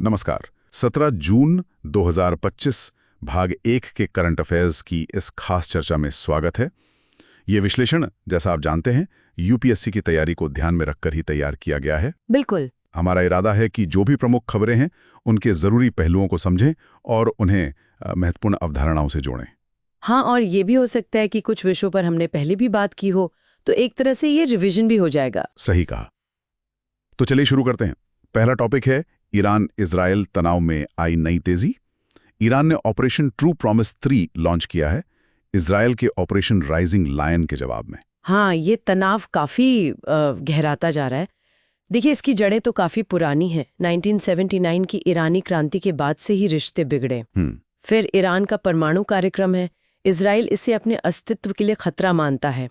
नमस्कार। 17 जून 2025 भाग 1 के करंट अफेयर्स की इस खास चर्चा में स्वागत है। ये विश्लेषण, जैसा आप जानते हैं, यूपीएससी की तैयारी को ध्यान में रखकर ही तैयार किया गया है। बिल्कुल। हमारा इरादा है कि जो भी प्रमुख खबरें हैं उनके जरूरी पहलुओं को समझें और उन्हें महत्वपूर्ण अवधारणाओं से जोड़ें। हाँ, और ये भी हो सकता है कि कुछ विषयों पर हमने पहले भी बात की हो, तो एक तरह से ये रिवीजन भी हो जाएगा। सही कहा। तो चलिए शुरू करते हैं। पहला टॉपिक है ईरान इजराइल तनाव में आई नई तेजी। ईरान ने ऑपरेशन ट्रू प्रॉमिस 3 लॉन्च किया है इजराइल के ऑपरेशन राइजिंग लायन के जवाब में। हाँ, ये तनाव काफी गहराता जा रहा है। देखिए, इसकी जड़ें तो काफी पुरानी हैं। 1979 की ईरानी क्रांति के बाद से ही रिश्ते बिगड़े। फिर ईरान का परमाणु कार्यक्रम है। इजराइल इसे अपने अस्तित्व के लिए खतरा मानता है,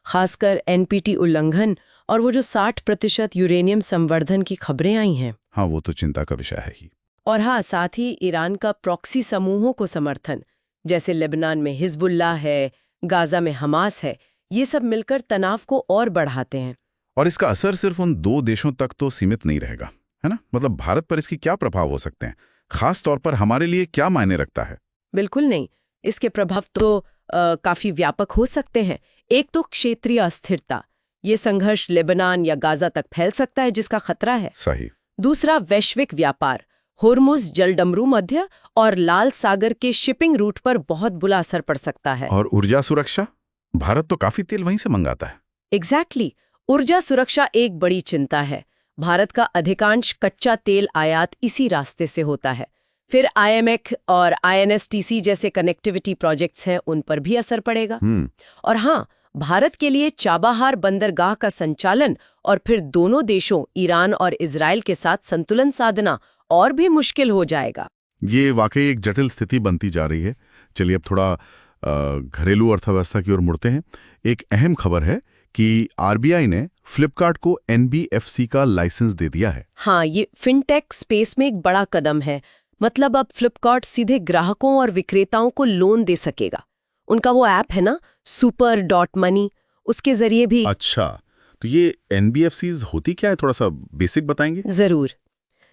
खासकर एनपीटी उल्लंघन और वो जो 60% यूरेनियम संवर्धन की खबरें आई हैं। हाँ, वो तो चिंता का विषय है ही। और हाँ, साथ ही ईरान का प्रॉक्सी समूहों को समर्थन, जैसे लेबनान में हिजबुल्लाह है, गाजा में हमास है, ये सब मिलकर तनाव को और बढ़ाते हैं। और इसका असर सिर्फ उन दो देशों तक तो सीमित नहीं रहेगा, है ना? मतलब भारत पर इसकी क्या प्रभाव हो सकते हैं? खास तौर पर हमारे लिए क्या मायने रखता है? बिल्कुल नहीं, इसके प्रभाव तो काफी व्यापक हो सकते हैं। एक तो क्षेत्रीय अस्थिरता, ये संघर्ष लेबनान या गाजा तक फैल सकता है, जिसका खतरा है। सही। दूसरा, वैश्विक व्यापार, होर्मुज जलडमरू मध्य और लाल सागर के शिपिंग रूट पर बहुत बुरा असर पड़ सकता है। और ऊर्जा सुरक्षा, भारत तो काफी तेल वहीं से मंगाता है। एग्जैक्टली, ऊर्जा सुरक्षा एक बड़ी चिंता है। भारत का अधिकांश कच्चा तेल आयात इसी रास्ते से होता है। फिर आईएमएक और आईएनएसटीसी जैसे कनेक्टिविटी प्रोजेक्ट्स हैं, उन पर भी असर पड़ेगा। और हाँ, भारत के लिए चाबाहार बंदरगाह का संचालन और फिर दोनों देशों ईरान और इजराइल के साथ संतुलन साधना और भी मुश्किल हो जाएगा। ये वाकई एक जटिल स्थिति बनती जा रही है। चलिए अब थोड़ा घरेलू अर्थव्यवस्था की ओर मुड़ते हैं। एक अहम खबर है कि आरबीआई ने फ्लिपकार्ट को एनबीएफसी का लाइसेंस दे दिया है। हाँ, ये फिनटेक स्पेस में एक बड़ा कदम है। मतलब अब फ्लिपकार्ट सीधे ग्राहकों और विक्रेताओं को लोन दे सकेगा। उनका वो ऐप है ना, super.money, उसके जरिए भी। अच्छा, तो ये एनबीएफसीज होती क्या है? थोड़ा सा बेसिक बताएंगे? जरूर।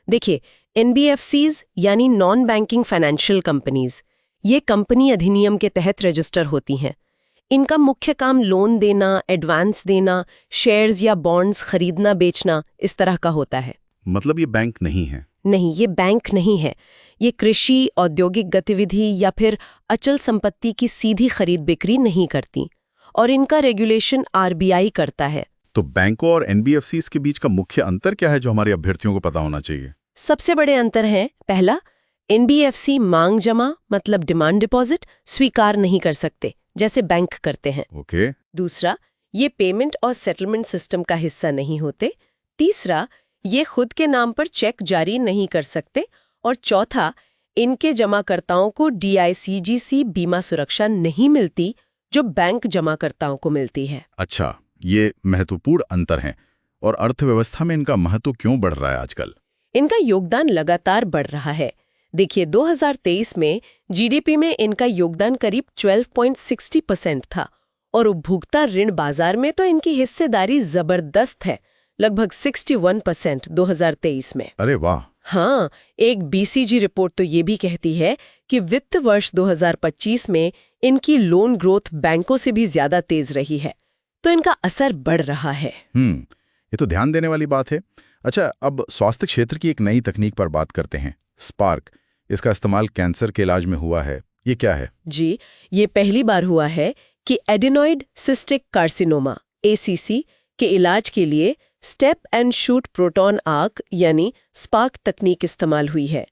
देखिए, एनबीएफसीज यानी नॉन बैंकिंग फाइनेंशियल कंपनीज, ये कंपनी अधिनियम के तहत रजिस्टर होती हैं। इनका मुख्य काम लोन देना, एडवांस देना, शेयर्स या बॉन्ड्स खरीदना बेचना, इस तरह का होता है। मतलब ये बैंक नहीं है? नहीं, ये बैंक नहीं है। ये कृषि, औद्योगिक गतिविधि या फिर अचल संपत्ति की सीधी खरीद बिक्री नहीं करती, और इनका रेगुलेशन आरबीआई करता है। तो बैंकों और एनबीएफसीज के बीच का मुख्य अंतर क्या है जो हमारे अभ्यर्थियों को पता होना चाहिए? सबसे बड़े अंतर हैं, पहला, एनबीएफसी मांग जमा मतलब डिमांड डिपॉजिट स्वीकार नहीं कर सकते, जैसे बैंक करते हैं। ओके। दूसरा, ये पेमेंट और सेटलमेंट सिस्टम का हिस्सा नहीं होते। तीसरा, ये खुद के नाम पर चेक जारी नहीं कर सकते। और चौथा, इनके जमाकर्ताओं को डीआईसीजीसी बीमा सुरक्षा नहीं मिलती जो बैंक जमाकर्ताओं को मिलती है। अच्छा, ये महत्वपूर्ण अंतर हैं। और अर्थव्यवस्था में इनका महत्व क्यों बढ़ रहा है आजकल? इनका योगदान लगातार बढ़ रहा है। देखिए, 2023 में जीडीपी में इनका योगदान करीब 12.60% था, और उपभोक्ता ऋण बाजार में तो इनकी हिस्सेदारी जबरदस्त है, लगभग 61% 2023 में। अरे वाह! हाँ, एक बीसीजी रिपोर्ट तो ये भी कहती है कि वित्त वर्ष 2025 में इनकी लोन ग्रोथ बैंकों से भी ज्यादा तेज रही है, तो इनका असर बढ़ रहा है। ये तो ध्यान देने वाली बात है। अच्छा, अब स्वास्थ्य क्षेत्र की एक नई तकनीक पर बात करते हैं, स्पार्क। इसका इस्तेमाल कैंसर के इलाज में हुआ है। ये क्या है? जी, ये पहली बार हुआ है कि एडेनॉइड सिस्टिक कार्सिनोमा एसीसी के इलाज के लिए step and shoot proton arc यानी स्पार्क तकनीक इस्तेमाल हुई है।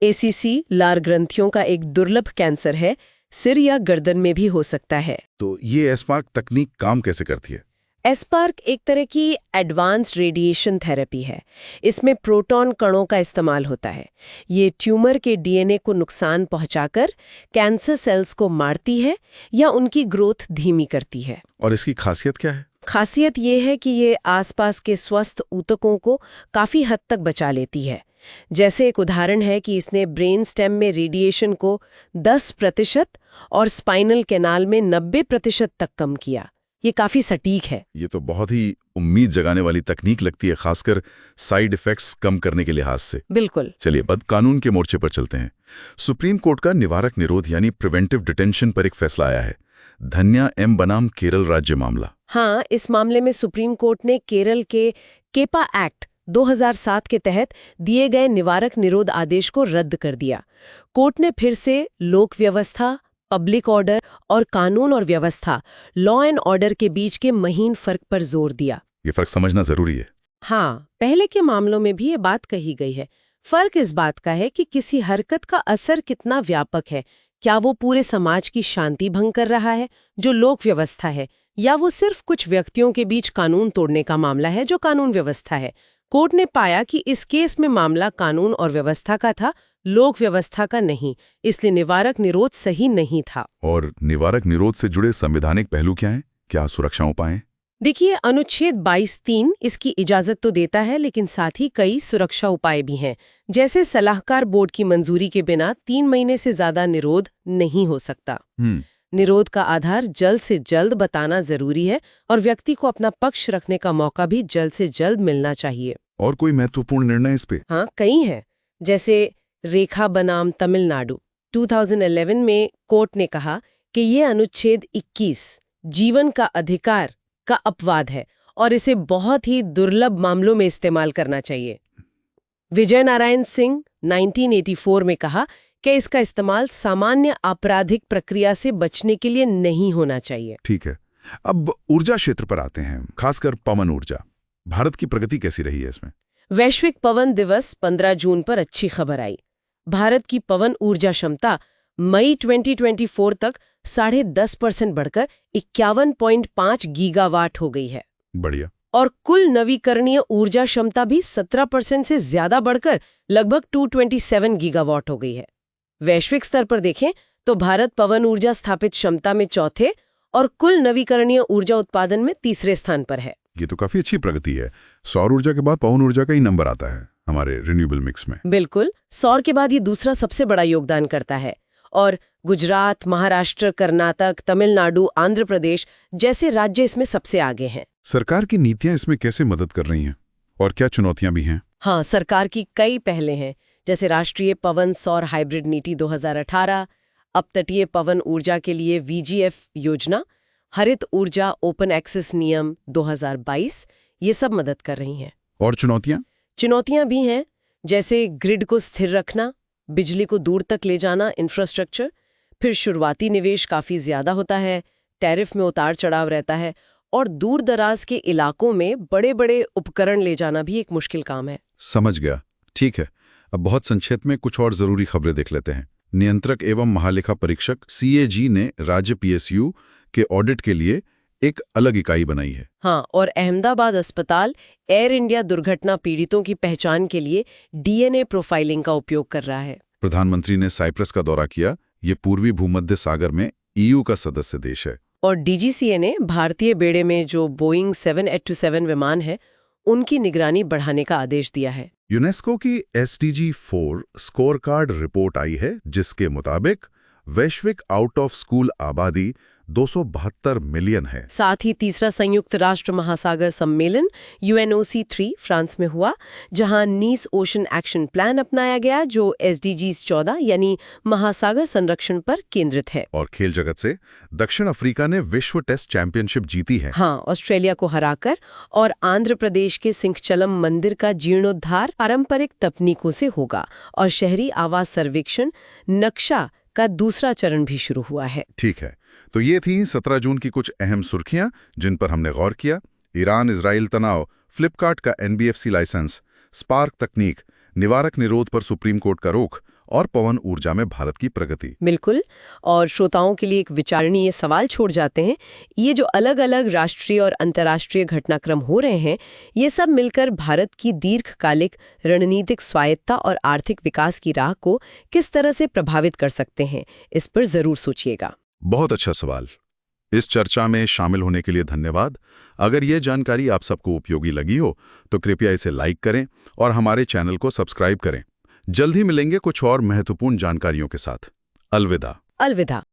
एसीसी लार ग्रंथियों का एक दुर्लभ कैंसर है, सिर या गर्दन में भी हो सकता है। तो ये स्पार्क तकनीक काम कैसे करती है? एस्पार्क एक तरह की एडवांस्ड रेडिएशन थेरेपी है। इसमें प्रोटॉन कणों का इस्तेमाल होता है। ये ट्यूमर के डीएनए को नुकसान पहुंचाकर कैंसर सेल्स को मारती है या उनकी ग्रोथ धीमी करती है। और इसकी खासियत क्या है? खासियत ये है कि ये आसपास के स्वस्थ ऊतकों को काफी हद तक बचा लेती है। जैसे एक उदाहरण है कि इसने ब्रेन स्टेम में रेडिएशन को 10% और स्पाइनल कैनाल में 90% तक कम किया। ये काफी सटीक है। ये तो बहुत ही उम्मीद जगाने वाली तकनीक लगती है, खासकर साइड इफेक्ट्स कम करने के लिहाज से। बिल्कुल। चलिए बद कानून के मोर्चे पर चलते हैं। सुप्रीम कोर्ट का निवारक निरोध यानी प्रिवेंटिव डिटेंशन पर एक फैसला आया है। धन्या एम बनाम केरल राज्य मामला। हाँ, इस मामले में सुप्रीम कोर्ट ने केरल के केपा एक्ट 2007 के तहत दिए गए निवारक निरोध आदेश को रद्द कर दिया। कोर्ट ने फिर से लोक व्यवस्था, पब्लिक ऑर्डर और कानून और व्यवस्था, लॉ एंड ऑर्डर के बीच के महीन फर्क पर जोर दिया। ये फर्क समझना जरूरी है। हाँ, पहले के मामलों में भी ये बात कही गई है। फर्क इस बात का है कि किसी हरकत का असर कितना व्यापक है। क्या वो पूरे समाज की शांति भंग कर रहा है, जो लोक व्यवस्था है, या वो सिर्फ कुछ व्यक्तियों के बीच कानून तोड़ने का मामला है, जो कानून व्यवस्था है। कोर्ट ने पाया कि इस केस में मामला कानून और व्यवस्था का था, लोक व्यवस्था का नहीं, इसलिए निवारक निरोध सही नहीं था। और निवारक निरोध से जुड़े संवैधानिक पहलू क्या हैं? क्या सुरक्षा उपाय हैं? देखिए, अनुच्छेद 22(3) इसकी इजाजत तो देता है, लेकिन साथ ही कई सुरक्षा उपाय भी हैं। जैसे सलाहकार बोर्ड की मंजूरी के बिना 3 महीने से ज्यादा निरोध नहीं हो सकता। निरोध का आधार जल्द से जल्द बताना जरूरी है और व्यक्ति को अपना पक्ष रखने का मौका भी जल्द से जल्द मिलना चाहिए। और कोई महत्वपूर्ण निर्णय इस पे? हाँ, कई हैं। जैसे रेखा बनाम तमिलनाडु 2011 में कोर्ट ने कहा कि ये अनुच्छेद 21 जीवन का अधिकार का अपवाद है और इसे बहुत ही दुर्लभ मामलों में इस्तेमाल करना चाहिए। विजय नारायण सिंह 1984 में कहा कि इसका इस्तेमाल सामान्य आपराधिक प्रक्रिया से बचने के लिए नहीं होना चाहिए। ठीक है। अब ऊर्जा क्षेत्र पर आते हैं, खासकर पवन ऊर्जा। भारत की प्रगति कैसी रही है इसमें? वैश्विक पवन दिवस 15 जून पर अच्छी खबर आई। भारत की पवन ऊर्जा क्षमता मई 2024 तक 10.5% बढ़कर 51.5 गीगावाट हो गई है। बढ़िया। और कुल नवीकरणीय ऊर्जा क्षमता भी 17% से ज्यादा बढ़कर लगभग 227 गीगावाट हो गई है। वैश्विक स्तर पर देखें तो भारत पवन ऊर्जा स्थापित क्षमता में चौथे और कुल नवीकरणीय ऊर्जा उत्पादन में तीसरे स्थान पर है। ये तो काफी अच्छी प्रगति है। सौर ऊर्जा के बाद पवन ऊर्जा का ही नंबर आता है हमारे रिन्यूएबल मिक्स में। बिल्कुल, सौर के बाद ये दूसरा सबसे बड़ा योगदान करता है। और गुजरात, महाराष्ट्र, कर्नाटक, तमिलनाडु, आंध्र प्रदेश जैसे राज्य इसमें सबसे आगे हैं। सरकार की नीतियां इसमें कैसे मदद कर रही हैं और क्या चुनौतियां भी हैं? हाँ, सरकार की कई पहले हैं, जैसे राष्ट्रीय पवन सौर हाइब्रिड नीति 2018, अपतटीय पवन ऊर्जा के लिए VGF योजना, हरित ऊर्जा ओपन एक्सेस नियम 2022, ये सब मदद कर रही हैं। और चुनौतियां भी हैं, जैसे ग्रिड को स्थिर रखना, बिजली को दूर तक ले जाना, इंफ्रास्ट्रक्चर। फिर शुरुआती निवेश काफी ज्यादा होता है, टैरिफ में उतार चढ़ाव रहता है, और दूर दराज के इलाकों में बड़े बड़े उपकरण ले जाना भी एक मुश्किल काम है। समझ गया। ठीक है, अब बहुत संक्षेप में कुछ और जरूरी खबरें देख लेते हैं। नियंत्रक एवं महालेखा परीक्षक CAG ने राज्य PSU के ऑडिट के लिए एक अलग इकाई बनाई है। हाँ, और अहमदाबाद अस्पताल एयर इंडिया दुर्घटना पीड़ितों की पहचान के लिए DNA प्रोफाइलिंग का उपयोग कर रहा है। प्रधानमंत्री ने साइप्रस का दौरा किया। ये पूर्वी भूमध्य सागर में EU का सदस्य देश है। और DGCA ने भारतीय बेड़े में जो बोइंग 7827 विमान है, उनकी निगरानी बढ़ाने का आदेश दिया है। यूनेस्को की SDG 4 स्कोर कार्ड रिपोर्ट आई है, जिसके मुताबिक वैश्विक आउट ऑफ स्कूल आबादी 272 मिलियन है। साथ ही तीसरा संयुक्त राष्ट्र महासागर सम्मेलन UNOC3 फ्रांस में हुआ, जहां नीस ओशन एक्शन प्लान अपनाया गया, जो SDGs 14 यानी महासागर संरक्षण पर केंद्रित है। और खेल जगत से दक्षिण अफ्रीका ने विश्व टेस्ट चैंपियनशिप जीती है। हाँ, ऑस्ट्रेलिया को हराकर। और आंध्र प्रदेश के सिंहचलम मंदिर का जीर्णोद्धार पारंपरिक तकनीकों से होगा और शहरी आवास सर्वेक्षण नक्शा का दूसरा चरण भी शुरू हुआ है। ठीक है, तो ये थी 17 जून की कुछ अहम सुर्खियां जिन पर हमने गौर किया। ईरान इजराइल तनाव, फ्लिपकार्ट का NBFC लाइसेंस, स्पार्क तकनीक, निवारक निरोध पर सुप्रीम कोर्ट का रोक और पवन ऊर्जा में भारत की प्रगति। बिल्कुल, और श्रोताओं के लिए एक विचारणीय सवाल छोड़ जाते हैं। ये जो अलग अलग राष्ट्रीय और अंतर्राष्ट्रीय घटनाक्रम हो रहे हैं, ये सब मिलकर भारत की दीर्घकालिक रणनीतिक स्वायत्तता और आर्थिक विकास की राह को किस तरह से प्रभावित कर सकते हैं, इस पर जरूर सोचिएगा। बहुत अच्छा सवाल। इस चर्चा में शामिल होने के लिए धन्यवाद। अगर ये जानकारी आप सबको उपयोगी लगी हो तो कृपया इसे लाइक करें और हमारे चैनल को सब्सक्राइब करें। जल्द ही मिलेंगे कुछ और महत्वपूर्ण जानकारियों के साथ। अलविदा।